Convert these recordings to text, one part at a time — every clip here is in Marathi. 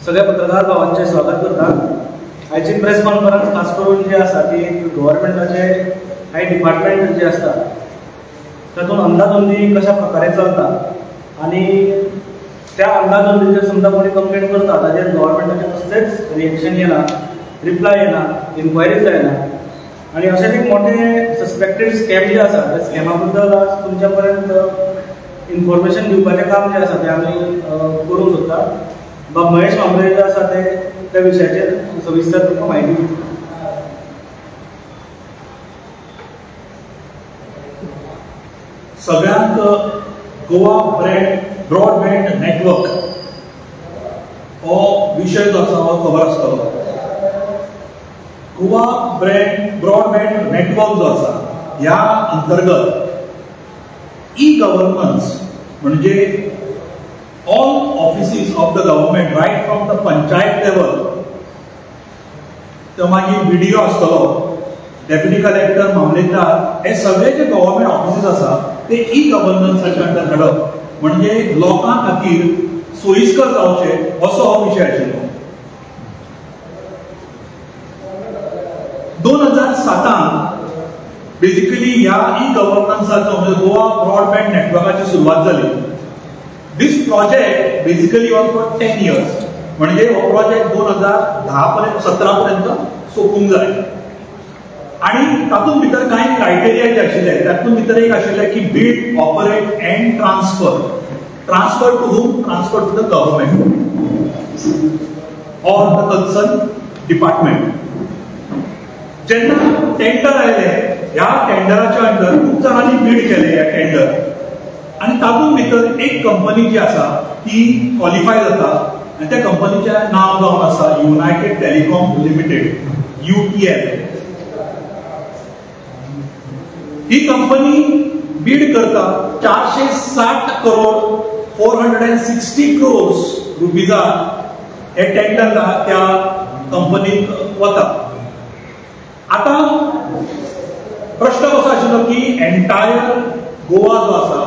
सगळ्या पत्रकार भावांचे स्वागत करता। आयची प्रेस कॉन्फरन्स खास करून जी आसा ती गव्हर्नमेंटाचे काही डिपार्टमेंट जे आसता तातूंत अंदाजबंदी कशा प्रकारे चलता आनी त्या अंदाजबंदीचेर समजा कोणी कंप्लेंट करता ताचेर गव्हर्नमेंटाचे कसलेच रिएक्शन येना, रिप्लाय येना, इन्क्वायरी जायना आनी अशें एक मोठे सस्पेक्टेड स्कॅम जे आसा त्या स्कॅमा बद्दल आज तुमच्या पर्यंत इन्फॉर्मेशन दिवपाचें काम जे आसा तें आमी करूंक सोदता। बाब महेश मांद्रे जे आसा ते त्या विशयाचेर सविस्तर तुमकां म्हायती दितले। सगळ्यांक गोवा ब्रॉडबँड नेटवर्क हो विषय जो आसा हो खबर आसतलो। गोवा ब्रॉडबँड नेटवर्क जो आसा ह्या अंतर्गत ई गव्हर्नन्स म्हणजे all offices of the government right from the panchayat level तो मागीर व्हिडिओ आसतलो, डेप्युटी कलेक्टर, मामलेदार हे सगळे जे गव्हर्नमेंट ऑफिसीस आसा ते ई गव्हर्नन्साच्या अंडर हाडप म्हणजे लोकां खातीर सोयीस्कर जावचे असो हो विशय आशिल्लो। 2007 बेसिकली ह्या ई गव्हर्नन्साचो म्हणजे गोवा ब्रॉडबँड नेटवर्काची सुरवात जाली। This project basically was for 10 years. म्हणजे हो प्रोजेक्ट 2017 पर्यंत सोपूंक जाय आणि तातूंत भितर कांय क्रायटेरिया जे आशिल्ले तातूंत भितर एक आशिल्लें की build, operate and transfer to whom? Transfer to the government और द कंसर्न डिपार्टमेंट। जेन्ना टेंडर आयले ह्या टेंडराच्या अंडर खूब जाणांनी बीड केले ह्या टेंडर आणि तातूंत भितर एक कंपनी जी आसा ती क्वॉलिफाय जाता आणि त्या कंपनीचें नांव जावन आसा युनायटेड टेलिकॉम लिमिटेड UTL। ही कंपनी बीड करता 460 करोड 460 crores रुपीजा हे टेंडर त्या कंपनीक वता। आता प्रश्न कसो आशिल्लो की एंटायर गोवा जो आसा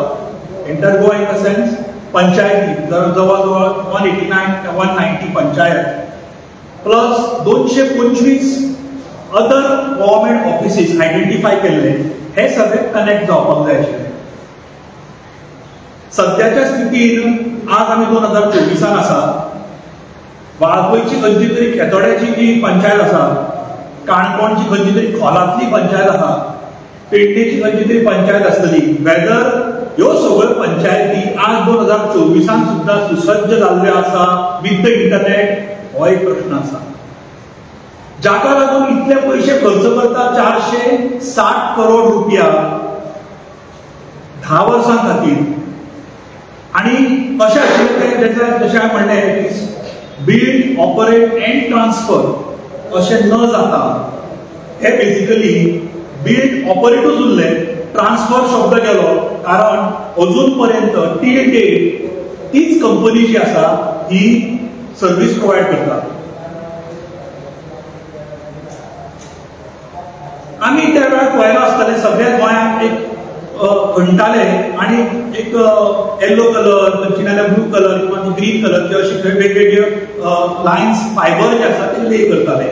entire Goa in the sense पंचायती जवळ 190 panchayat plus 225 other government offices identify केल्ले हे सगळे कनेक्ट जावपाक जाय आशिल्ले। सद्याच्या स्थितीन आज आमी 2024 आसा। वाळपयची खंयची तरी खेतोड्याची जी पंचायत आसा, काणकोणची खंयची तरी खोलांतली पंचायत आसा, पेडणेची खंयची तरी पंचायत आसतली, वेदर ह्यो सगळ्यो पंचायती आज 2024 सुद्धा सुसज्ज जाल्ल्यो आसा विथ द इंटरनेट हो एक प्रश्न आसा। जाका लागून इतले पयशे खर्च करता 460 करोड रुपया 10 वर्सां खातीर आणि कशें आशिल्लें जशें हांवें म्हणलें बिल्ड, ऑपरेट एंड ट्रान्सफर अशें न जाता हे बेसिकली बिल्ड ऑपरेटूच उरले, ट्रान्सफर शब्द गेलो कारण अजून पर्यंत टील डेट तीच कंपनी जी आसा ही सर्व्हिस प्रोवाइड करता। आमी त्या वेळार पळयलो आसतलें सगळ्या गोंयांत एक खंटाले आणि एक येलो कलर खंयची नाल्यार ब्लू कलर किंवा ग्रीन कलर जे अशे वेगवेगळे लायन्स फायबर जे आसा ते ले करताले।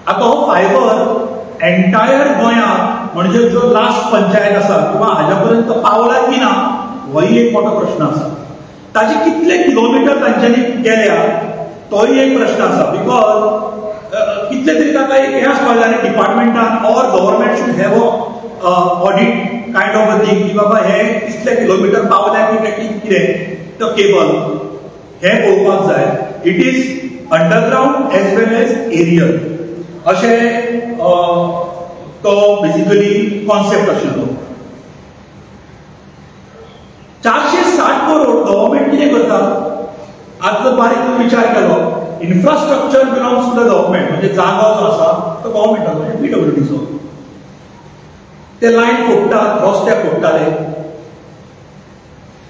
आता हो फायबर एंटायर गोंयांत म्हणजे जो लास्ट पंचायत आसा किंवा हाज्या पर्यंत पावला की ना होय एक मोठो प्रश्न आसा। ताचे कितले किलोमीटर तांच्यांनी गेल्या तोय एक प्रश्न आसा। बिकॉज कितले तरी ताका एक हें आसपाक जाय डिपार्टमेंटान or government should have a audit kind of a thing की बाबा हे कितले किलोमीटर पावल्या की कितें तो केबल हें पळोवपाक जाय। It is underground as well as aerial अशें तो बेसिकली कॉन्सेप्ट आशिल्लो। 460 करोड गव्हर्नमेंट कितें करता आज जर बारीक विचार केलो infrastructure belongs to the government म्हणजे जागो जो आसा तो गव्हर्नमेंटाचो म्हणजे PWDचो। ते लायन फोडटात, रस्ते फोडटाले,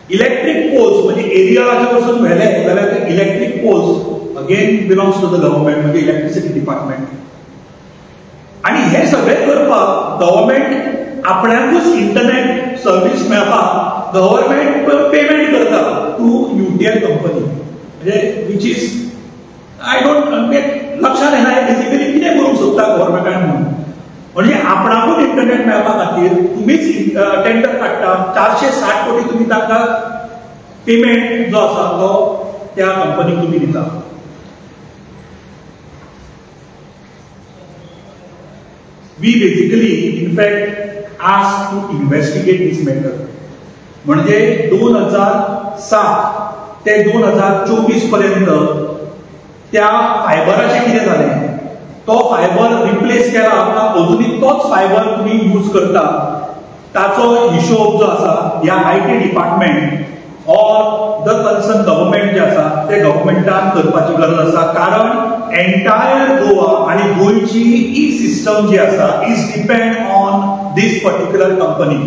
इलेक्ट्रीक पोल्स म्हणजे एरियलाचे वचून व्हेले जाल्यार ते electric poles again belongs to the government म्हणजे इलेक्ट्रिसिटी डिपार्टमेंट। आणि हे सगळे करपाक गव्हर्नमेंट आपल्याकूच इंटरनेट सर्व्हिस मेळपाक गव्हर्नमेंट पेमेंट करता टू UTL कंपनी म्हणजे विच इज आय डोंट लक्षात येना बेसिकली कितें करूंक सोदता गव्हर्मेंटान म्हणून. म्हणजे आपणाकूच इंटरनेट मेळपा खातीर तुमीच टेंडर काडटा, 460 कोटी तुमी तांकां पेमेंट जो आसा तो त्या कंपनीक तुमी दिता. We basically in fact ask to investigate this matter. म्हणजे 2007 ते 2024 पर्यंत त्या फायबराचें कितें जालें, तो फायबर रिप्लेस केला का अजुनी तोच फायबर तुम्ही यूज करता, ताचो हिशोब जो आसा ह्या IT डिपार्टमेंट और द कन्सर्न गव्हर्मेंट जे आसा ते गव्हर्मेंटान करपाची गरज आसा. कारण एंटायर गोवा आणि गोयची ई सिस्टम जी आसा is depend on this particular company,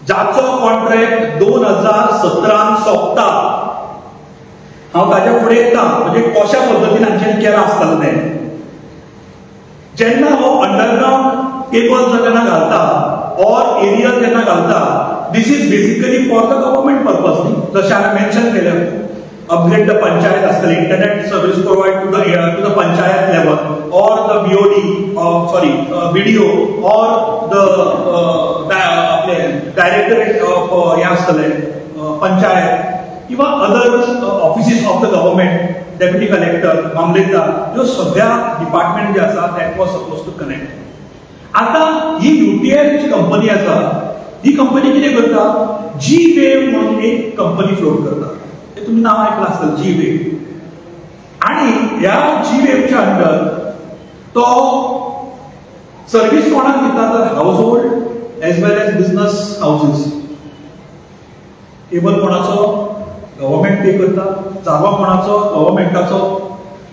जाचो कॉन्ट्रॅक्ट 2017 सोंपता. हांव ताच्या फुडें येता म्हणजे कशा पद्दतीन हांचें केलां आसतलें तें. जेन्ना हो अंडरग्राउंड केबल जेन्ना घालता और एरियल जेन्ना घालता, this is basically for the government purpose न्ही. जशें हांवें मेन्शन केलें, अपग्रेड द पंचायत आसतली, internet service provide to the panchayat level or the BDO or the आपले डायरेक्टरेट ऑफ हें आसतलें पंचायत किंवा other offices of the government, deputy collector, मामलेदार, ह्यो सगळ्या डिपार्टमेंट जे आसा that was suppose to connect. आता ही UTL जी कंपनी आसा, ही कंपनी कितें करता, G-Wave म्हणून एक कंपनी फ्लोट करता. ते तुमी नांव आयकलां आसतलें, G-Wave. आणि ह्या G-Waveच्या अंडर तो सर्व्हिस कोणाक दिता तर house hold age well age business houses. Cable कोणाचो, गव्हर्मेंट पे करता, जागो कोणाचो, गव्हर्मेंटाचो,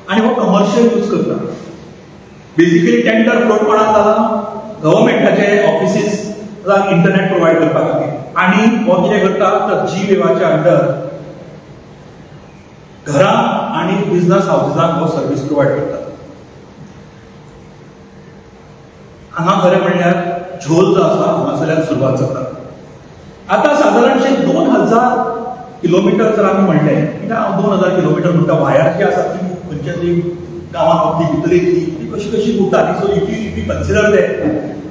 आणि हो कमर्शियल यूज करता. बेसिकली टेंडर फ्लोट कोणाक जाला, गव्हर्मेंटाचे ऑफिसीस इंटरनेट प्रोवाइड करपा खातीर. आणि हो कितें करता तर G-Waveच्या अंडर घरां आणि बिझनेस हाऊसेसांक हो सर्व्हिस प्रोवाइड करता. हांगा खरें म्हणल्यार झोल जो आसा हांगासरल्यान सुरवात जाता. आता सादारणशे 2000 किलोमीटर जर आमी म्हणलें, कित्याक हांव 2000 किलोमीटर म्हणटा, वायर जी आसा ती खंयच्या तरी गांवां मदली भितर येतली, ती कशी कशी उरताली. So if you consider that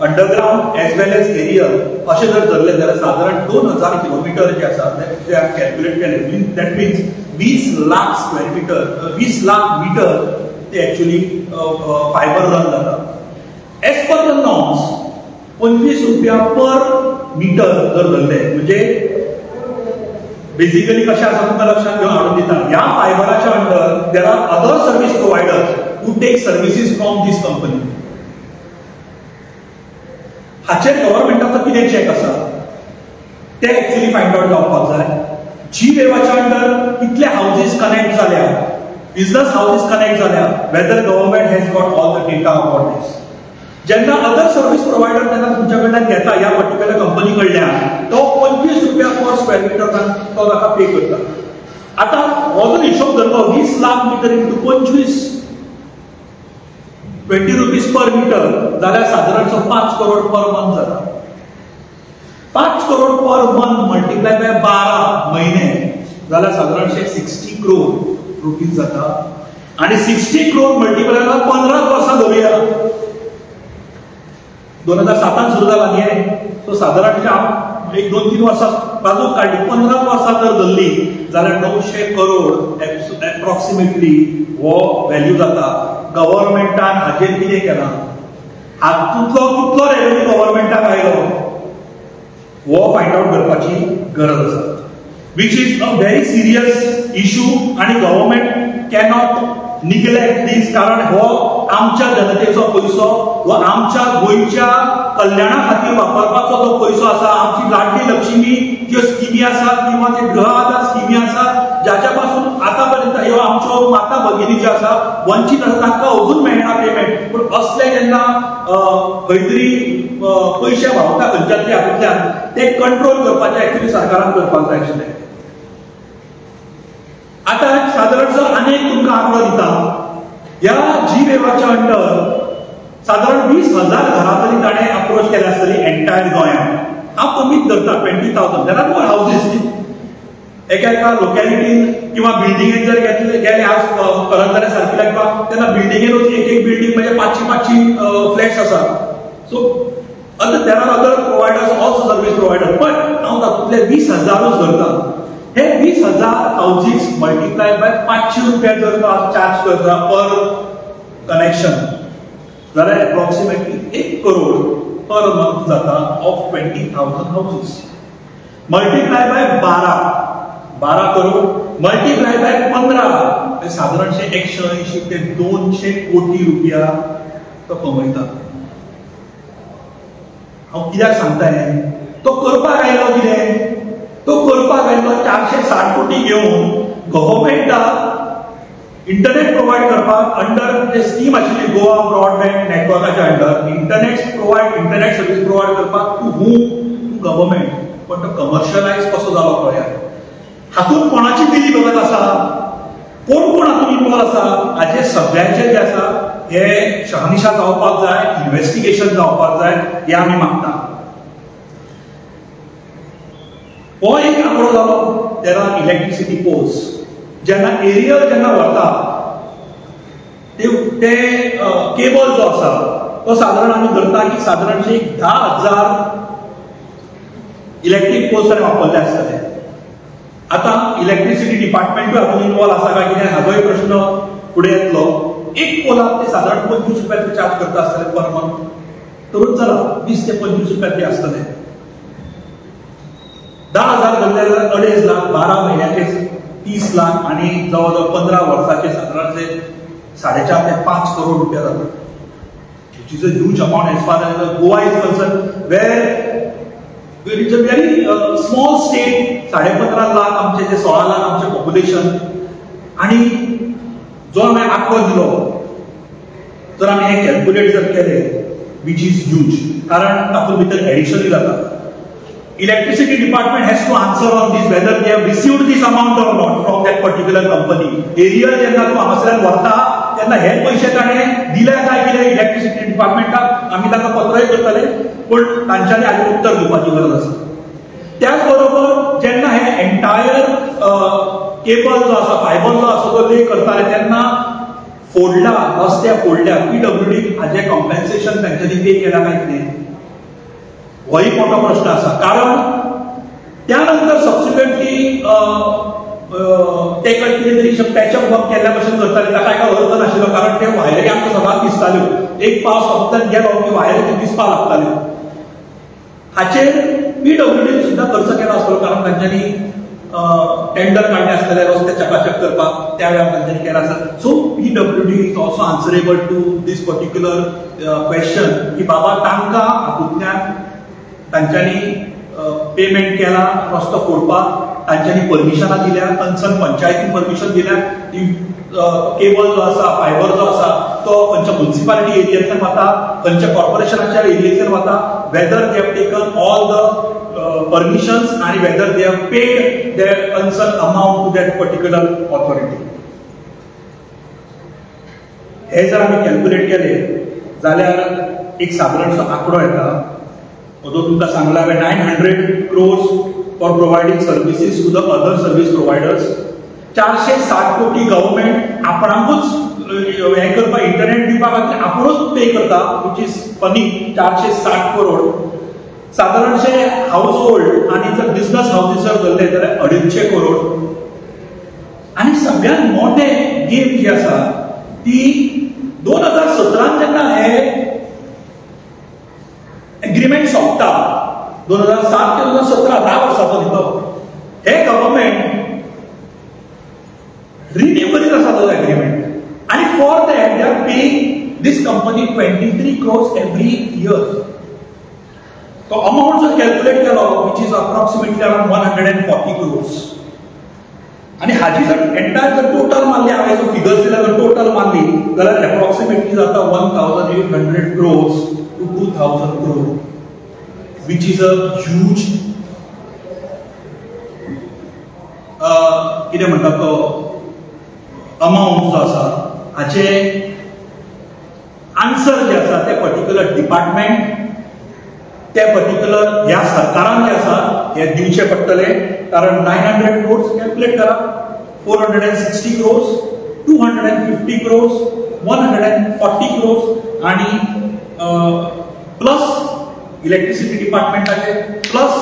underground as well as aerial अशें जर धरलें जाल्यार सादारण 2000 किलोमीटर जे आसा ते कॅल्क्युलेट केलें. That means 20 lakh square meter, 20 lakh meter ते एक्चुअली फायबर रन जाता. एज पर द नॉर्म्स 25 रुपया पर मीटर जर धरलें, म्हणजे बेसिकली कशें आसा तुमकां लक्षात घेवन हाडून दिता, ह्या फायबराच्या under there are other service providers who take services from this company. हाचेर गव्हर्मेंटाचो कितें चॅक आसा ते एक्चुअली फायंड आउट जावपाक जाय. G-Waveच्या अंडर कितले हाऊसेस कनेक्ट जाल्या, बिझनेस हाऊसेस कनेक्ट जाल्या, whether government has got all the data about this. जेन्ना अदर सर्व्हिस प्रोवायडर तेन्ना तुमच्या कडल्यान घेता ह्या पर्टिक्युलर कंपनी कडल्यान, तो 25 रुपया पर स्क्वेअर मीटर तो ताका पे करता. आता हो जर हिशोब धरलो 20 lakh meter into 25, 20 rupees per meter जाल्यार सादारणसो 5 करोड पर मंथ जाता. 5 crore per month multiply by 12 महिने जाल्यार सादारणशे 60 करोड रुपीज जाता. आणि 60 करोड मल्टिप्लाय बाय 15 वर्सां धरुया, 2007 सुरू झाला न्ही. सो साधारणशे एक 2-3 वर्सां बाजूक काडली, 15 वर्सां जर धरली जाल्यार 900 करोड एप्रॉक्सिमेटली हो व्हॅल्यू जाता. गव्हर्मेंटान हाचेर कितें केलां, हातूंतलो कितलो रेव्हेन्यू गव्हर्मेंटाक आयलो हो फायंड आउट करपाची गरज आसा, which is a very serious issue. आणि गव्हर्मेंट कॅनॉट निग्लेक्ट दीस, कारण हो आमच्या जनतेचो पैसो, हो आमच्या गोंयच्या कल्याणा खातीर वापरपाचो जो पैसो आसा. आमची लाडली लक्ष्मी ज्यो स्किमी आसात किंवा ते गृह आधार स्किमी आसात, जाच्या पासून आता पर्यंत ह्यो आमच्यो माता भगिनी ज्यो आसा वंचीत आसा तांकां अजून मेळना पेमेंट. पूण असले जेन्ना खंय तरी पयशे व्हांवता खंयच्या तरी हातूंतल्यान, ते कंट्रोल करपाचें एक्चुअली सरकारान करपाक जाय आशिल्लें. आता साधारणसो आनी एक तुमकां आंकडो दिता. ह्या G-Waveच्या अंडर साधारण 20,000 घरां तरी ताणें अप्रोच केल्या आसतली एंटायर गोंयांत. हांव कमीच धरता 20,000. There are more houses. एका लोकॅलिटीन किंवा बिल्डिंगेत जर गेले आज कलंदरा सारखी लागता तेन्ना बिल्डिंगेनूच एक बिल्डिंग म्हणजे 500 फ्लॅट्स आसात. So there are other providers, also service providers, but हांव तातूंतले 20,000च धरता. हे 20,000 हाऊजीस मल्टिप्लाय बाय 500 रुपया जर चार्ज करता पर कनेक्शन जाल्यार एप्रॉक्सिमेटली 1 करोड पर मंथ जाता of 20,000 houses. Multiply by 12 crore multiply by 15 साधारणशे 180 ते 200 कोटी रुपया तो कमयता. हांव कित्याक सांगता हें? तो करपाक आयलो कितें? तो करपाक आयलो 460 कोटी घेवन गव्हर्मेंटाक इंटरनेट प्रोवायड करपाक अंडर जे स्कीम आशिल्ली गोवा ब्रॉडबँड नेटवर्काच्या अंडर इंटरनेट सर्वीस प्रोवायड करपाक टू हूम गव्हर्मेंट. पण तो कमर्शियलायज कसो जालो पळयात. हातूंत कोणाची बिली बघत आसा? कोण हातूंत इन्वॉल्व आसा? हाचे सगळ्यांचे जे आसा हे शहानिशा जावपाक जाय, इन्व्हेस्टिगेशन जावपाक जाय, हे आमी मागता. हो एक आंकडो जालो. There are electricity poles. जेन्ना एरियल जेन्ना वता ते केबल जो आसा तो साधारण आमी धरता की साधारणशे 10,000 इलेक्ट्रीक पोल्स वापरले आसतले. आता इलेक्ट्रिसिटी डिपार्टमेंटूय हातूंत इन्वॉल्व आसा काय कितें हाजोय प्रश्न फुडें येतलो. एक पोलाक ते साधारण 25 रुपया चार्ज करता आसतले पर मंथ. तरूच चला 20 ते 25 रुपया ते आसतले. 10,000 धरले जाल्यार 2.5 लाख, 12 म्हयन्याचे 30 लाख आणि जवळजवळ 15 वर्साचे साधारणशे 4.5 ते 5 करोड रुपया जातात. which is a huge amount as far as Goa is concerned, where it is a very small state. 15.5 lakh आमचे जे 16 लाख आमचे पॉप्युलेशन आणि जो आम्ही आंकडो दिलो तर आम्ही हे कॅल्क्युलेट जर केले विच इज ह्यूज. कारण तातूंत भितर एडिशनूय जाता. Electricity department has to answer on this whether they have received this amount or not from that particular company. Aerial जेन्ना तूं हांगासल्यान व्हरता तेन्ना हे पयशे ताणें दिले काय कितें इलेक्ट्रिसिटी डिपार्टमेंटाक आमी ताका पत्रय करतले पण तांच्यांनी हाजेर उत्तर दिवपाची गरज आसा. त्याच बरोबर जेन्ना हे एंटायर केबल जो आसा फायबर जो आसा तो ले करताले तेन्ना फोडला रस्ते फोडल्या PWD हाजे कॉम्पेन्सेशन तांच्यांनी पे केला काय कितें हो एक मोठो प्रश्न आसा. कारण त्यानंतर सबसिक्वेंटली ते कितें तरी पॅचअप वर्क केल्ल्या भशेन करताले ताका एका अर्थ नाशिल्लो. कारण ते वायरी आमकां सदांच दिसताल्यो. एक पावस फक्त गेलो की वायरी दिसपाक लागताल्यो. हाचेर PWD सुद्दां खर्च केलो आसतलो. कारण तांच्यांनी टेंडर काडले आसतले रस्ते चकाचक करपाक त्या वेळार तांच्यांनी केला आसतलें. So PWD is also answerable to this particular question की बाबा तांकां हातूंतल्यान तांच्यांनी पेमेंट केला रस्तो फोडपाक. तांच्यांनी परमिशनां दिल्या. कन्सर्न पंचायतीन परमिशन दिल्या. केबल जो आसा फायबर जो आसा तो खंयच्या म्युनिसिपालिटी एरियेंतल्यान वता खंयच्या कॉर्पोरेशनाच्या एरियेंतल्यान वता. Whether they have taken all the permissions आणि whether they have paid their concern amount to that particular authority. हे जर आमी कॅल्क्युलेट केले जाल्यार एक सादारणसो आंकडो येता. जो तुमकां सांगला 900 crores for providing services to the other service providers. 460 कोटी गव्हर्मेंट आपणाकूच हे करपाक इंटरनेट दिवपाक आपुणूच पे करता विच इज फनी. 460 करोड सादारणशे हाऊस होल्ड आणि जर बिझनेस हाऊसेस जर धरले जाल्यार 250 करोड. आणि सगळ्यात मोठे गेम जी आसा ती 2017 जेन्ना हे एग्रीमेंट सोंपता 2007 ते 2017 10 वर्सांचो न्ही हे गव्हर्मेंट रिन्यू करीत आसा तो एग्रीमेंट. आणि for that they are paying this company 23 crores every year. तो अमाउंट जर कॅल्क्युलेट केलो which is approximately around 140 crores. आणि हाजी जर एंटायर जर टोटल मारली हांवें जो फिगर्स दिला जर टोटल मारली जाल्यार एप्रॉक्सिमेटली जाता 1,800 crores to 2,000 crore, which is a huge कितें म्हणटा तो अमाउंट जो आसा हाचे आन्सर जे आसा ते पर्टिक्युलर डिपार्टमेंट ते पर्टिक्युलर ह्या सरकारान जे आसा हे दिवचे पडटले. कारण 900 crores कॅल्क्युलेट करा, 460 crores, 250 crores, 140 crores आणि प्लस इलेक्ट्रिसिटी डिपार्टमेंटाचे प्लस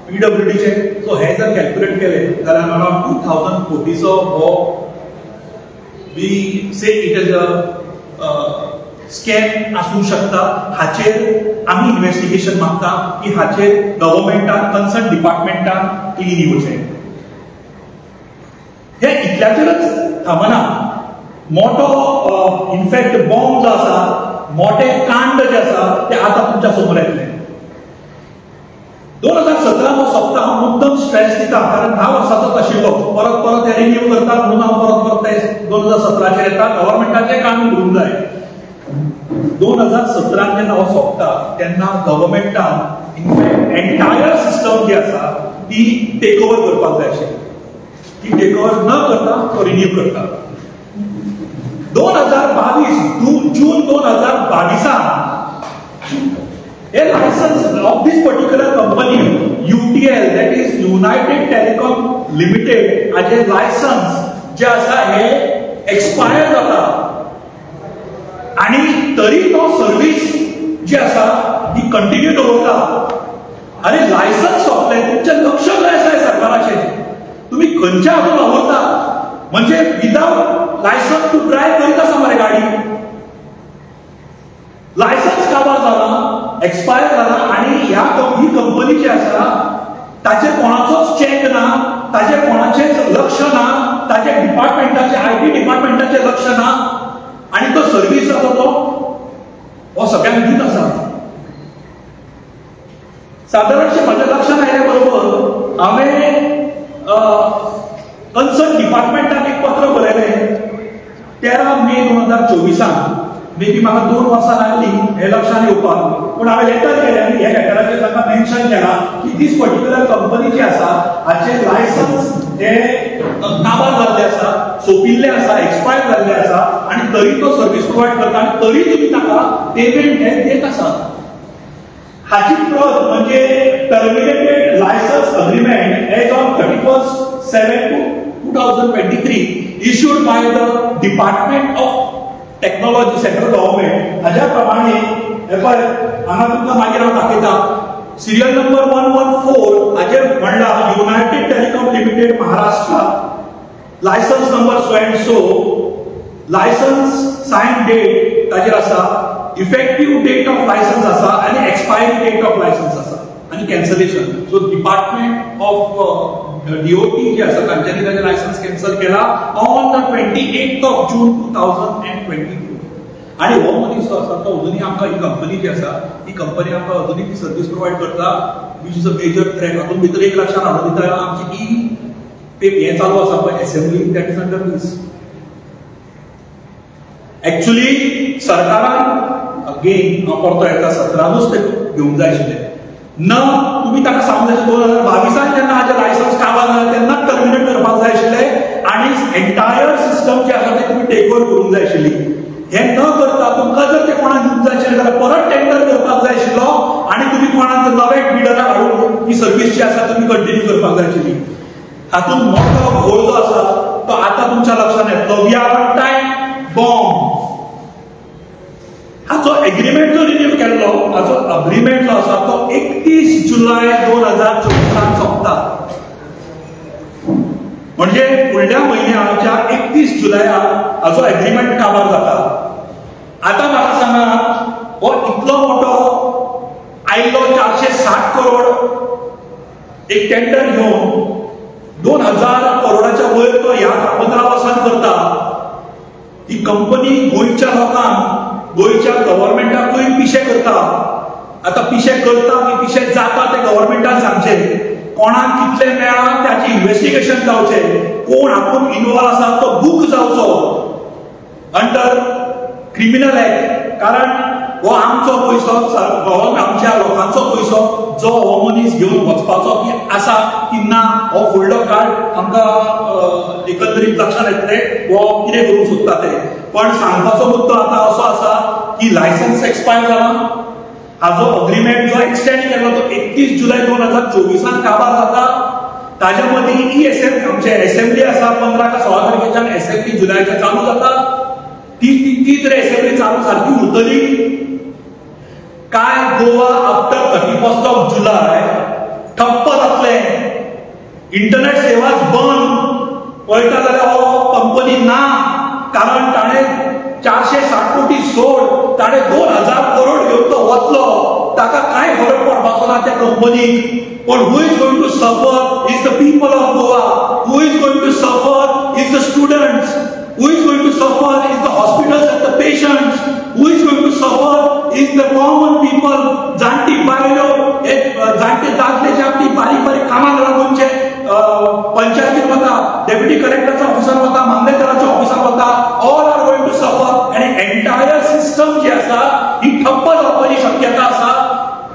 पीडब्ल्यूडीचे. सो हे जर कॅल्क्युलेट केले जाल्यार अराउंड 2000 कोटीचो हो we say it is a scam आसूंक शकता. हाचेर आमी इन्व्हेस्टिगेशन मागता की हाचेर गव्हर्नमेंटान कन्सर्न डिपार्टमेंटान क्लीन येवचें. हे इतल्याचेरच थांबना. मोठो इनफॅक्ट बॉम्ब जो आसा, मोठे कांड जे आसा ते आतां तुमच्या समोर येतले. 2017 हो सप्ताह हांव मुद्दम स्ट्रेस दिता कारण 10 वर्सांचोच आशिल्लो. परत परत हे रिन्यू करतात म्हणून हांव परत परत ते 2017 येता. गव्हर्नमेंटाचें काणून उरूंक जाय. 2017 जेन्ना हो सोंपता तेन्ना गव्हर्नमेंटान इनफॅक्ट एंटायर सिस्टम जी आसा ती टेक ओवर करपाक जाय आशिल्ली. ती टेक ओवर न करता तो रिन्यू करता. 2022 जून 2022 a license of this particular company UTL, that is United Telecom Limited, as a license जे आसा हे एक्सपायर जाता आणि तरी तो सर्विस जी आसा ती कंटिन्यू दवरता. अरे लायसन्स सोंपले, तुमचें लक्ष जाय आसा सरकाराचें. तुम्ही खंयच्या हातून वावरता म्हणजे विदाउट लायसन्स तू ड्रायव्ह करीत आसा मरे गाडी. लायसन्स काबार जाला, एक्सपायर जाला आणि ही कंपनी जी आसा ताचेर कोणाचोच चेक ना, ताचेर कोणाचेच लक्ष ना, ताचे डिपार्टमेंटाचे IT डिपार्टमेंटाचे लक्ष ना आणि तो सर्व्हिस आसा तो हो सगळ्यांक दित आसा. सादारणशें म्हज्या लक्षांत आयल्या बरोबर हांवें कन्सर्न डिपार्टमेंटाक एक पत्र बरयलें 13 मे 2024. मे बी म्हाका 2 वर्सां लागली हे लक्षांत येवपाक, पूण हांवें लेटर केलें आनी ह्या लेटराचेर ताका मेन्शन केलां की दीस पर्टिक्युलर कंपनी जी आसा हाचे लायसन्स हे काबार जाल्ले आसा, सोंपिल्ले आसा, एक्सपायर जाल्ले आसा आणि तरी तो सर्व्हिस प्रोवायड करता आणि तरी तुमी ताका पेमेंट हे देत आसा. हाची प्रत म्हणजे terminated licence agreement as on 31/7/2023 issued by the department of technology central government. हाज्या प्रमाणे हे पळय हांगा तुमकां मागीर हांव दाखयता. सिरियल नंबर 114 हाजेर म्हणला United Telecom Limited Maharashtra, licence number so and so, licence sign date ताजेर आसा, इफेक्टिव्ह डेट ऑफ लायसन्स आसा आणि एक्सपायरी डेट ऑफ लायसन्स आसा आणि cancellation. So department of DOT जे आसा तांच्यांनी ताजें लायसन्स कॅन्सल केला on the 28th of June 2022. आणि हो मनीस जो आसा तो अजुनी आमकां ही कंपनी जी आसा ही कंपनी आमकां अजुनी ती सर्व्हिस प्रोवायड करता, which is a major threat. हातून भितर एक लक्षात हाडून दिता आमची हे चालू आसा पळय assembly that is under this. Actually सरकारान अगेन हांव परतो येता 17नूच ते घेवंक जाय आशिल्लें न. तुम्ही ताका सांगूंक जाय 2022 जेन्ना हाजे लायसन्स काबार जालें तेन्नाच टर्मिनेट करपाक जाय आशिल्लें आणि एंटायर सिस्टम जे आसा ते तुमी टेक ओवर करूंक जाय आशिल्ली. हे न करता तुमकां जर ते कोणाक दिवंक जाय आशिल्लें जाल्यार परत टेंडर करपाक जाय आशिल्लो आणि तुमी कोणाक नवे बिडराक हाडून ही सर्व्हिस जी आसा तुमी कंटिन्यू करपाक जाय आशिल्ली. हातून मोठो घोळ जो आसा तो आतां तुमच्या लक्षांत येतलो. We are on time bomb. हाचो एग्रीमेंट जो रिन्यू केल्लो हाचो अग्रीमेंट जो आसा तो 31 जुलय 2024 सोंपता. म्हणजे फुडल्या म्हयन्याच्या 31 जुलयाक हाचो एग्रीमेंट काबार जाता. आता म्हाका सांगात हो इतलो मोठो आयिल्लो 460 करोड एक टेंडर घेवन 2000 करोडाच्या वयर तो ह्या 15 वर्सांत करता. ही कंपनी गोंयच्या लोकांक गोंयच्या गव्हर्नमेंटाकूय पिशे करता. आता पिशे करता की पिशे जाता ते गव्हर्नमेंटान सांगचे. कोणाक कितले मेळा त्याची इन्व्हेस्टिगेशन जावचे. कोण हातून इन्वॉल्व आसा तो बूक जावचो अंडर क्रिमिनल एक्ट. कारण हो आमचो पैसो आमच्या लोकांचो पैसो जो हो मनीस घेवन वचपाचो की आसा की ना हो फुडलो कार्ड आमकां एकंदरीत लक्षात येतले हो कितें करूंक सोदता ते. पण सांगपाचो मुद्दो आतां असो आसा की लायसन्स एक्सपायर जाला. हाजो अग्रीमेंट जो एक्सटेंड केलो तो 31 जुलय 2024 काबार जाता. ताज्या मदीं आमचे असेंब्ली आसा 15 का 16 तारखेच्यान असेंब्ली जुलयाच्या चालू जाता. ती तरी असेंब्ली चालू सारकी उरतली काय Goa after 31st of July ठप्प जातले. इंटरनेट सेवाच बंद पळयता जाल्यार हो कंपनी ना. कारण ताणें 460 कोटी सोड ताणें 2000 करोड घेवन तो वतलो. ताका कांय फरक पडपाचो ना त्या कंपनीक. पण who is going to suffer is the people of Goa. Who is going to suffer is the students. Who is going to suffer is the hospitals and the patients. Who is going to suffer is the common people. जाणटी बायलो जाणटे दादले जे आपली बारीक बारीक कामाक लागूनचे पंचायतीत वता, डेप्युटी कलेक्टरच्या ऑफिसार वता, मामलेदाराच्या ऑफिसार वता. All are going to suffer and entire system जी आसा ही ठप्प जावपाची शक्यता आसा.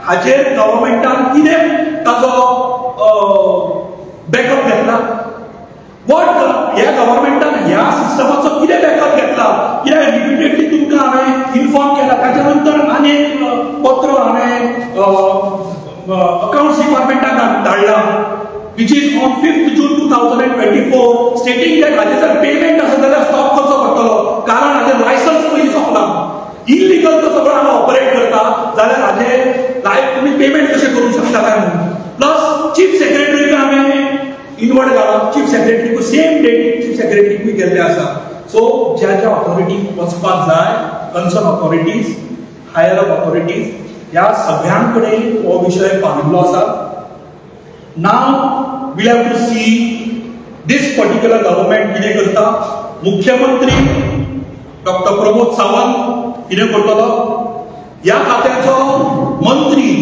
हाचेर गव्हर्नमेंटान कितें ताजो बॅकअप घेतला? ह्या गव्हर्नमेंटान ह्या सिस्टमाचो कितें बॅकअप घेतला? कित्याक रिपिटेडली तुमकां हांवें इन्फॉर्म केला. ताच्या नंतर आनी एक पत्र हांवें अकाउंट्स डिपार्टमेंटाक धाडला which is on 5th June 2024 stating that हाचे जर पेमेंट आसा जाल्यार स्टॉप करचो पडटलो. कारण हाचे लायसन्स पयलीं सोंपला. इल्लीगल तो सगळो हांगा ऑपरेट करता जाल्यार हाचे तुमी पेमेंट कशें करूंक शकता काय म्हणून. प्लस चीफ सेक्रेटरीक हांवें इनवर्ड घाला. चीफ सेक्रेटरीक सेम डेट चीफ सेक्रेटरीक गेल्ले आसा. सो ज्या ज्या ऑथॉरिटीक वचपाक जाय concern authorities higher up authorities ह्या सगळ्यां कडेन हो विशय पाविल्लो आसा. Now we'll have to see this particular government कितें करता. मुख्यमंत्री डॉक्टर प्रमोद सावंत कितें करतलो? ह्या खात्याचो मंत्री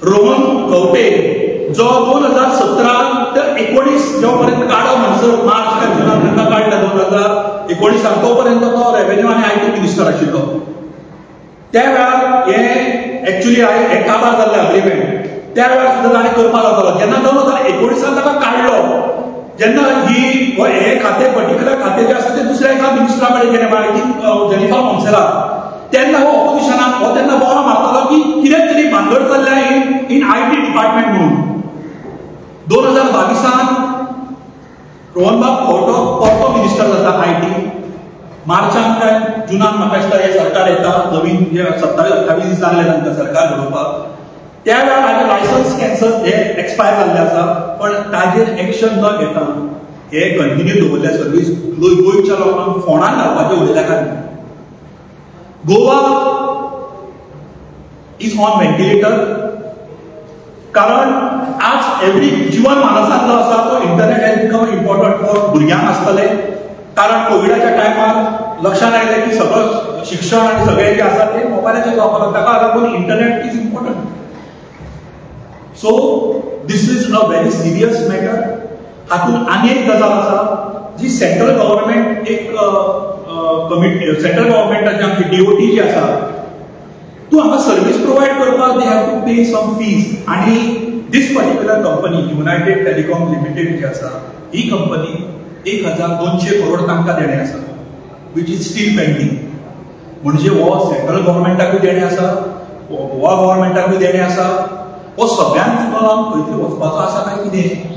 रोहन खंवटे जो 2017 ते 19 जो पर्यंत काडो म्हणसर मार्च का जुनान ताका काडला 2019 तो पर्यंत तो रेव्हेन्यू आनी आयटी मिनिस्टर आशिल्लो. त्या वेळार हे एक्चुअली हे काबार जाल्ले अग्रीमेंट त्या वेळार सुद्दां ताणें करपाक लागलो. जेन्ना 2019 ताका काडलो जेन्ना हे खातें पर्टिक्युलर खातें जे आसा ते दुसऱ्या एका मिनिस्टरा कडेन गेले माहिती जेनिफर मॉन्सेरा. तेन्ना हो ऑपोजिशनाक हो तेन्ना बोवाळ मारतालो की कितें तरी भानगड चल्ल्या इन आयटी डिपार्टमेंट म्हणून. 2022 रोहनबाब खंवटो परतो मिनिस्टर जाता आयटी. मार्चान काय जुनान म्हाका दिसता हे सरकार येता नवीन जे 27-28 दीस जाल्ले तांकां सरकार घडोवपाक. त्या वेळार हाजे लायसन्स कॅन्सल हे एक्सपायर जाल्ले आसा. पण ताजेर एक्शन न घेता हे कंटिन्यू दवरल्या सर्वीस गोंयच्या लोकांक फोंडान घालपाचें उलयल्या काय. Goa is on ventilator. कारण आज एवरी जीवन मानसांतलो आसा तो internet has become important for भुरग्यांक आसतले. कारण कोविडाच्या टायमार लक्षात आयलें की सगळं शिक्षण आनी सगळें जे आसा ते मोबायलाचेर जावपाक ताका लागून internet is important. So this is a very serious matter. हातूंत आनी एक गजाल आसा जी सेंट्रल गव्हर्नमेंट एक कमिटी सेंट्रल गव्हर्नमेंटाची आमची DOT जी आसा तूं हांगा सर्वीस प्रोवायड करपाक they have to pay some fees. आनी this particular company United Telecom Limited जी आसा ही कंपनी 1200 करोड तांकां देणे आसा विच इज स्टील पेंडिंग. म्हणजे हो सेंट्रल गव्हर्नमेंटाकूय देणे आसा गोवा गव्हर्नमेंटाकूय देणे आसा. हो सगळ्यांक खंय तरी वचपाचो आसा काय कितें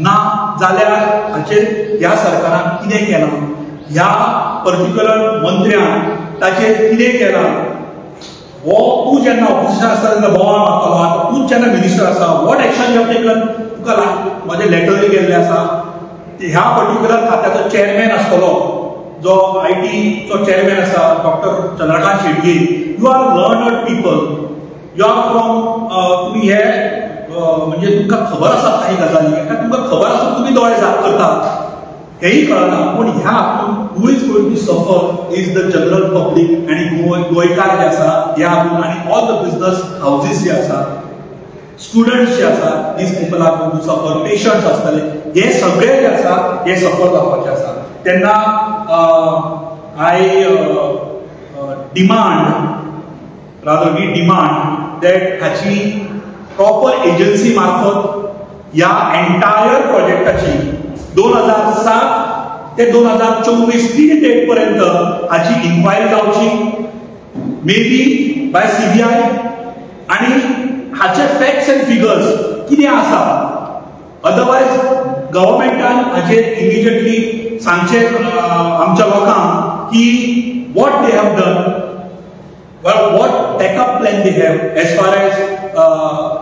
ना जाल्यार हाचेर ह्या सरकारान कितें केलां ह्या पर्टिक्युलर मंत्र्यान ताचेर कितें केलां हो तूं जेन्ना ऑपोजिशन आसता तेन्ना बोवाळ मारतलो. आतां तूंच जेन्ना मिनिस्टर आसा what action you have taken तुका म्हाजे लेटरूय गेल्ले आसा. ह्या पर्टिक्युलर खात्याचो चेअरमॅन आसतलो जो आयटीचो चेअरमॅन आसा doctor Chandrakant Shetye. You are learned people. You are from तुम्ही हे म्हणजे तुमकां खबर आसा काही गजाली तुमकां खबर आसून तुम्ही दोळे झाक करता हेही कळना. पूण ह्या हातून who is going to suffer is the general public आनी गोंयकार जे आसा ह्या हातून आनी ऑल द बिजनस हाऊसेस जे आसा स्टुडंट्स जे आसा these people are going to suffer. Patients आसतले हे सगळे जे आसा हे सफर जावपाचे आसा. तेन्ना I rather we demand that हाची प्रॉपर एजन्सी मार्फत या एंटायर प्रोजेक्टाची 2007 ते 2024 तीन डेट पर्यंत हाची इन्क्वायरी जावची मे बी बाय CBI. आणि हाचे फॅक्ट्स अँड फिगर्स कितें आसा अदरवायज गव्हर्मेंटान हाचेर इमिजिएटली सांगचे आमच्या लोकांक की what they have done, what backup plan they have as far as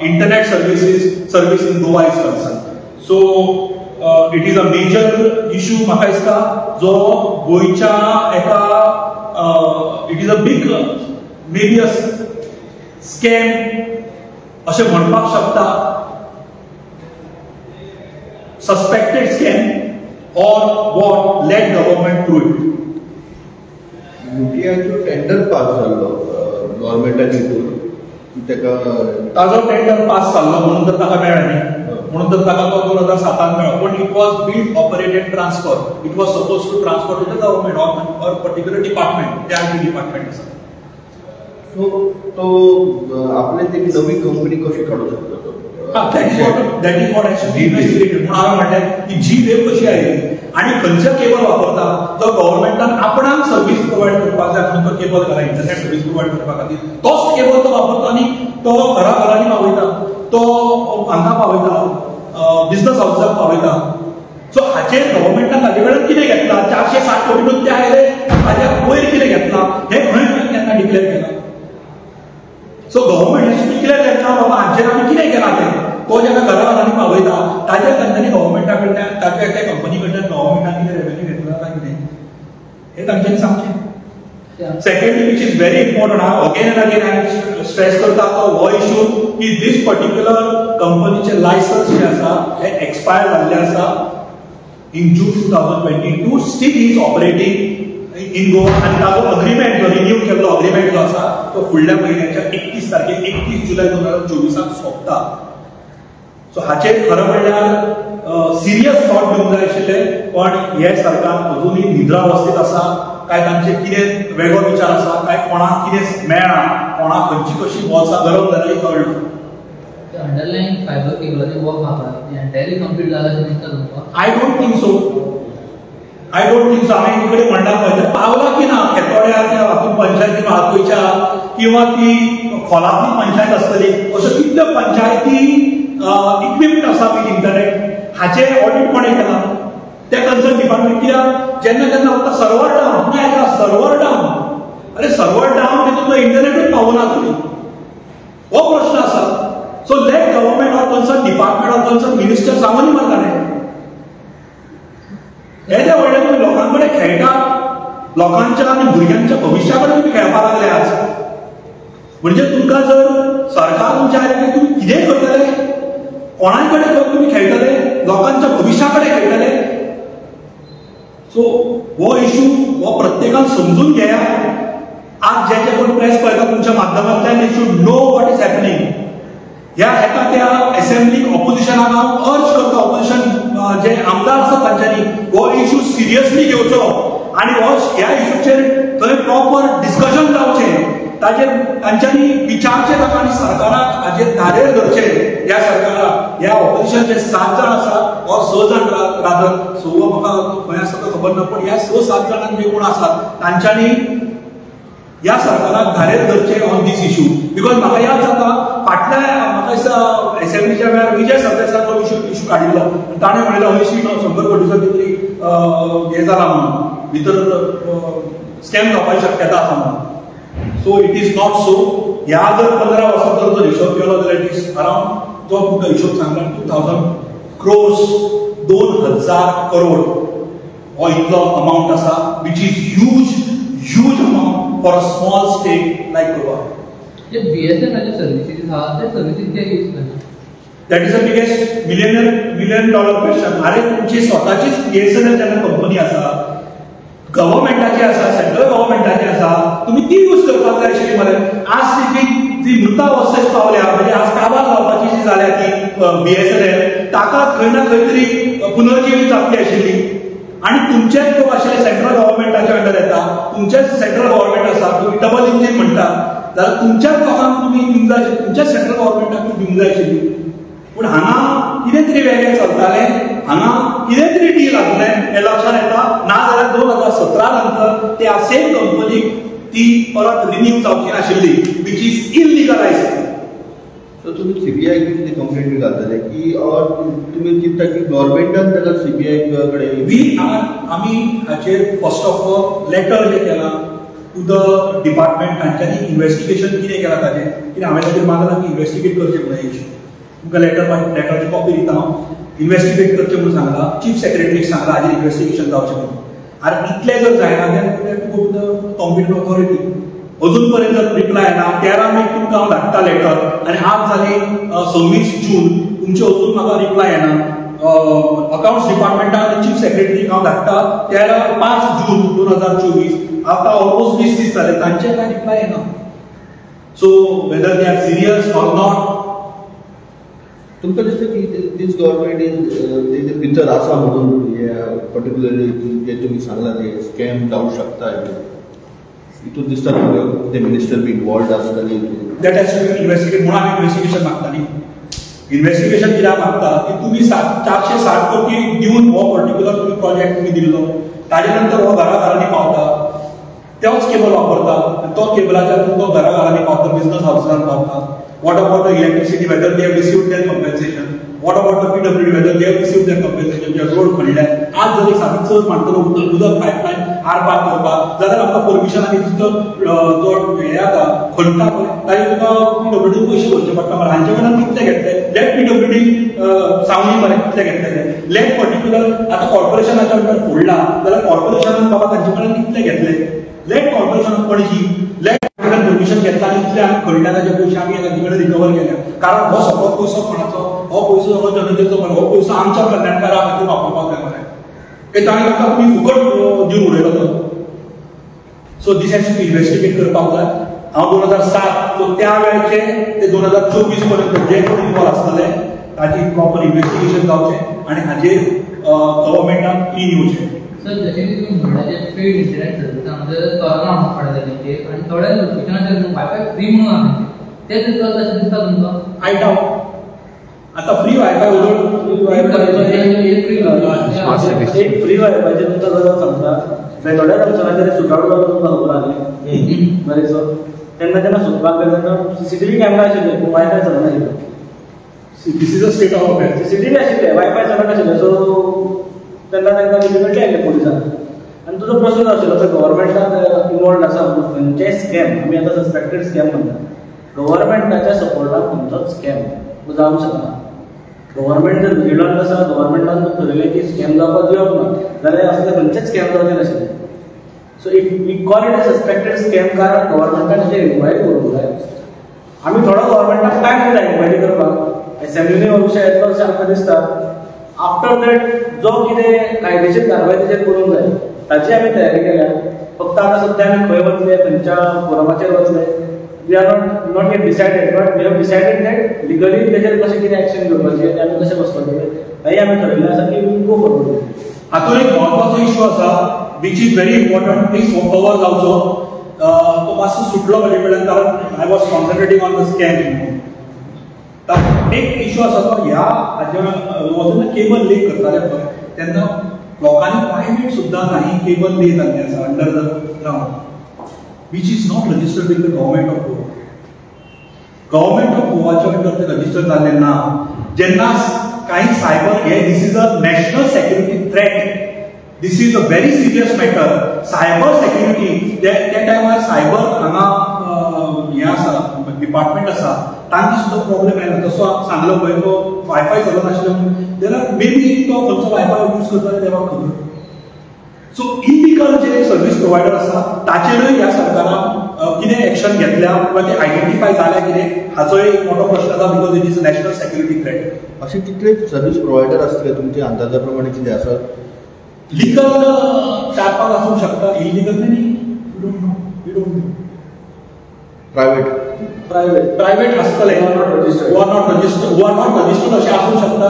internet service in Goa is concerned. So it is a major issue म्हाका दिसता जो गोयच्या एका it is a big maybe a scam अशें म्हणपाक शकता, suspected scam or what led government through it. UTIचो टेंडर पास जाल्लो गव्हर्मेंटान ताजो टेंडर पास जाल्लो म्हणून तर ताका मेळ्ळें न्ही, म्हणून तर ताका तो 2007 मेळ्ळो. पण it was build operated transfer, it was suppose to transfer to the government or particular department, ते आयटी डिपार्टमेंट आसा. सो तो आपले ती नवी कंपनी कशी काडू शकता तो? That is what actually investigated. म्हणून हांवें म्हणलें की जी वेव कशी आयली आणि खंयचो केबल वापरता जो गव्हर्मेंटान आपणाक सर्व्हिस प्रोवायड करपाक जाय म्हणून तो केबल घाला, इंटरनेट सर्व्हिस प्रोवायड करपा खातीर तोच केबल तो वापरता आनी तो घराघरांनी पावयता, तो हांगा पावयता, बिझनस हाऊसाक पावयता. सो हाचेर गव्हर्मेंटान ताजे कडेन कितें घेतला, 460 कोटी ते आयले, ताज्या वयर कितें घेतला हें खंय केन्ना डिक्लेअर केला. सो गव्हर्मेंट हें डिक्लेअर करता बाबा हाचेर आमी कितें केलां तें, तो जेन्ना घराघरांनी पावयता ताजेर तांच्यांनी गव्हर्मेंटा कडल्यान ताच्या त्या कंपनी कडल्यान गव्हर्मेंटान कितें रेव्हेन्यू घेतला काय कितें हें तांच्यांनी सांगचें. Secondly which is very important, हांव अगेन एंड अगेन हांवें स्ट्रेस करता तो हो इशू की दीस पर्टिक्युलर कंपनीचे लायसन्स जे आसा हे एक्सपायर जाल्ले आसा in June 2022, steel is operating in Goa आनी ताजो अग्रीमेंट जो रिन्यू केल्लो अग्रीमेंट जो आसा तो फुडल्या म्हयन्याच्या 31 तारखेक 31 जुलय 2024 सोंपता. सो हाचेर खरं म्हणल्यार सिरियस थॉट दिवंक जाय आशिल्ले, पण हे सरकार अजूनय निद्रावस्थेत आसा. काय तांचे कितें वेगळो विचार आसा, काय कोणाक कितें मेळना, कोणाक खंयची कशी बोल्सां गरम जाल्यार कळना. अंडरलाइन फायबर केबलाचे वर्क म्हाका एंटायरली कंप्लीट जाला अशें दिसता तुमकां? I don't think so. हांवें इकडे म्हणला पळय पावला की ना खेतोड्यार त्या हातूंत पंचायती महात्वेच्या किंवा ती खोलांतली पंचायत आसतली अश्यो कितल्यो पंचायती इक्विप्ड आसा विथ इंटरनेट, हाचेर ऑडिट कोणें केला? त्या कन्सर्न डिपार्टमेंट. कित्याक जेन्ना केन्ना वता सर्वर डावन, ना सर्वर डावन, अरे सर्वर डावन तितून तो इंटरनेटूच पावना तुमी, हो प्रश्न आसा. So let government or concern department or concern minister सांगून मारताले हे त्या व्हडले तुमी लोकां कडेन खेळटात, लोकांच्या आनी भुरग्यांच्या भविश्या कडेन तुमी खेळपाक लागले आज. म्हणजे तुमकां जर सरकार तुमच्या आयले तुमी कितेंय करतले, कोणाय कडेन तुमी खेळटले, लोकांच्या भविश्या कडेन खेळटले. सो हो इशू हो प्रत्येकान समजून घेया. आज जे जे कोण प्रेस पळयता तुमच्या माध्यमांतल्यान they should know what is happening. ह्या एका त्या असेंब्लीक ऑपोजिशनाक हांव अर्ज करता, ऑपोजिशन जे आमदार आसा तांच्यांनी हो इशू सिरियसली घेवचो आनी ह्या इशूचेर थंय प्रॉपर डिस्कशन जावचें, ताचेर तांच्यांनी विचारचें ताका आनी सरकाराक हाचेर धारेर धरचें. ह्या सरकाराक ह्या ऑपोजिशनचे 7 जाण आसा वा 6 जाण रादर, 6 म्हाका खंय आसा तो खबर ना, पण ह्या 6-7 जाणांक जे कोण आसात तांच्यांनी ह्या सरकाराक धारेर धरचें ऑन दीस इशू. बिकॉज म्हाका याद जाता फाटल्या म्हाका दिसता असेंब्लीच्या वेळार विजय सरदेसाय तो इशू काडिल्लो, ताणें म्हणलेलो हयशी 100 कोटीचो कितें हे जाला म्हणून, भितर स्कॅम जावपाची शक्यता आसा म्हणून. So it is not so. ह्या जर 15 वर्सांचो जर हिशोब केलो जाल्यार इट इज अरावंड, जो तुमकां हिशोब सांगला 2000 crores, 2000 करोड हो इतलो अमाउंट आसा, which is huge amount for a small state like Goa. जे बीएसएनएल सर्व्हिसेस आहा ते सर्व्हिसेस ते यूज करता. That is the biggest million dollar question. अरे तुमची स्वताचीच बीएसएनएल जेन्ना कंपनी आसा, गव्हर्मेंटाची आसा, सेंट्रल गव्हर्मेंटाची आसा, तुमी ती यूज करपाक जाय आशिल्ली मरे. आज जी मृतावस्थेत पावल्या, म्हणजे आज काबार जावपाची जी जाल्या ती बीएसएनएल, ताका खंय ना खंय तरी पुनर्जीवीत जावची आशिल्ली. आणि तुमचेच लोक आशिल्ले सेंट्रल गव्हर्मेंटाच्या अंडर येता, तुमचेच सेंट्रल गव्हर्मेंट आसा, तुम्ही डबल इंजिन म्हणटा, जाल्यार तुमच्याच लोकांक तुमी दिवंक जाय आशिल्ली, तुमच्याच सेंट्रल गव्हर्मेंटाक दिवंक जाय आशिल्ली. पूण हांगा कितें तरी वेगळें चलतालें, हांगा कितें तरी डील आसलें हें लक्षांत येता. नाजाल्यार 2017 नंतर त्या सेम कंपनीक ती परत रिन्यू जावची नाशिल्ली, विच इज इलिगलायज्ड. सो तुम्ही सीबीआय किती कंप्लेंट घालतले की और तुम्ही चिंता की गव्हर्नमेंटान ताका सीबीआय कडे आम्ही हाचेर फर्स्ट ऑफ ऑल लेटर जे केला टू द डिपार्टमेंट तांच्यांनी इन्व्हेस्टिगेशन कितें केलां ताचेर कित्याक हांवें ताचेर मागलां की इन्व्हेस्टिगेट करचें म्हणून इश्यू तुमकां लेटरची कॉपी दिता हांव इन्व्हेस्टिगेट करचें म्हणून सांगलां चीफ सेक्रेटरीक सांगलां हाचेर इन्व्हेस्टिगेशन जावचें म्हणून आनी इतलें जर जायना then go to the competent authority अजून पर्यंत जर रिप्लाय येना 13 मे तुमकां हांव धाडटा लेटर आनी आज जाली 26 जून तुमचे अजून म्हाका रिप्लाय येना अकाउंट्स डिपार्टमेंटान चीफ सेक्रेटरीक हांव धाडटा 5 जून 2024 आता ऑलमोस्ट 20 दीस जाले तांचे कांय रिप्लाय येना so whether they are serious or not तुमकां दिसता की दीस गव्हर्नमेंट इज भितर आसा म्हणून पर्टिक्युलरली जे तुम्ही सांगला ते स्कॅम जावं शकता हितून दिसता तुमकां ते मिनिस्टर बी इन्वॉल्ड आसतली that has to be investigate म्हणून आमी इन्व्हेस्टिगेशन मागताली इन्व्हेस्टिगेशन कित्याक मागता की तुमी 460 कोटी दिवन हो पर्टिक्युलर तुम्ही प्रोजेक्ट तुमी दिल्लो ताजे नंतर हो घराघरांनी पावता तोच केबल वापरता आनी तो केबलाच्या तो घराघरांनी पावता बिझनस हावसांत पावता what about the electricity whether they have received their compensation what about the PWD whether they have received their compensation जे रोड खणल्या आज जर एक सारकी चड मारतलो उदक पायपलायन आर पार करपाक जाल्यार आमकां परमिशन आनी जो हे आसा खणटा पळय ताजे तुका PWD पयशे भरचे पडटा मरे हांचे कडल्यान कितले घेतले लेट PWD सांगली मरे कितले घेतले लेट पर्टिक्युलर आतां कॉर्पोरेशनाच्या अंडर फोडला जाल्यार कॉर्पोरेशनान बाबा तांचे कडल्यान कितले घेतले let corporation Panaji let permission घेतला आनी इतले आमी खणल्या ताजे पयशे आमी ताजे कडेन रिकवर केल्या कारण हो सगळो पयसो कोणाचो हो पयसो सगळो जनतेचो मरे हो पयसो आमच्या कल्याणकारा खातीर वापरपाक जाय मरे हे ताणी ताका तुमी फुकट दिवन उडयलो तो so this has to be investigate करपाक जाय हांव 2007 सो त्या वेळचे ते 2024 पर्यंत जे कोण इन्वॉल्व आसतले ताची प्रॉपर इन्व्हेस्टिगेशन जावचें आनी हाचेर गव्हर्नमेंटान क्लीन येवचें सर जशें की तुम्ही म्हणले पेड इंटरनेट सर्विस आमचे कोरोना पडले तेंचे आनी थोड्या लोकेशनाचेर वायफाय फ्री म्हणून आहा ते दिसता तशें दिसता तुमकां आय डावट आतां फ्री वायफाय एक फ्री वायफायचे तुमकां गरज सांगता वेगळ्या रमसनाचेर सुटावट जावन तुमकां खबर आसली बरें सो तेन्ना सुटपाक गेले तेन्ना CCTV कॅमेरा आशिल्ले पूण वायफाय चलनाशिल्लो this is a state of affairs CCTV आशिल्ले वायफाय चलनाशिल्ले सो तेन्ना तांकां डिफिकल्टी आयले पुलिसान आनी तुजो प्रश्न आशिल्लो पळय गव्हर्नमेंटान इन्वॉल्ड आसा खंयचे स्कॅम आमी आतां सस्पेक्टेड स्कॅम म्हणटा गव्हर्नमेंटाच्या सपोर्टान खंयचोच स्कॅम जावंक शकना गव्हर्नमेंट जर विजिलंट आसा गव्हर्नमेंटान जर ठरयलें की स्कॅम जावपाक दिवप ना जाल्यार असले खंयचेच स्कॅम जावचे नाशिल्ले so if we call it a suspected scam कारण गव्हर्नमेंटान हेचेर इन्क्वायरी करूंक जाय आमी थोडो गव्हर्नमेंटाक टायम दिला इन्क्वायरी करपाक असेंब्लीनी हो विशय येतलो अशें आमकां दिसता आफ्टर दॅट जो कितें कायदेशीर कारवाय तेचेर करूंक जाय ताची आमी तयारी केल्या फक्त आतां सद्या आमी खंय वतले खंयच्या फोरमाचेर वतले we are not yet decided but we have decided that legally तेचेर कशें कितें एक्शन घेवपाचें आनी आमी कशें वचपाचें हेंय आमी ठरयिल्लें आसा की वी गो फॉरवर्ड हातूंत एक महत्वाचो इश्यू आसा which is very important please cover जावचो तो मातसो सुटलो म्हजे कडल्यान कारण I was concentrating on the scam एक इश्यू आसा तो ह्या जेन्ना केबल ले करताले पळय तेन्ना लोकांनी प्रायवेट सुद्दां काही केबल ले जाल्ले आसा under the ground which is not registered with the government of Goa. Government of Goaच्या अंडर ते रजिस्टर जाल्ले ना जेन्ना काही सायबर हे this is a national security threat this is a very serious matter cyber security त्या टायमार सायबर हांगा हे आसा डिपार्टमेंट आसा तांकां सुद्दां प्रॉब्लेम आयला तसो सांगलो पळय तो वायफाय चलना नाशिल्लो जाल्यार मे बी तो खंयचो वायफाय यूज करता देवाक खबर सो इलिगल जे सर्वीस प्रोवायडर आसा ताचेरूय ह्या सरकारान कितें एक्शन घेतल्या किंवा ते आयडेंटिफाय जाल्या कितें हाचो एक मोठो प्रश्न आसा because it is a national security threat असे कितले सर्वीस प्रोवायडर आसतले तुमच्या अंदाजा प्रमाणे कितें आसा लिगल 4-5 आसूंक शकता illegal we don't know private आसतले हू आर नॉट रजिस्टर्ड अशें आसूंक शकता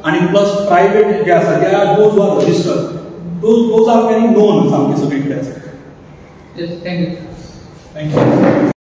आनी प्लस प्रायवेट जे आसा जे are those who are registered those are very known सामके सगळीकडे आसा Yes, thank you. Thank you.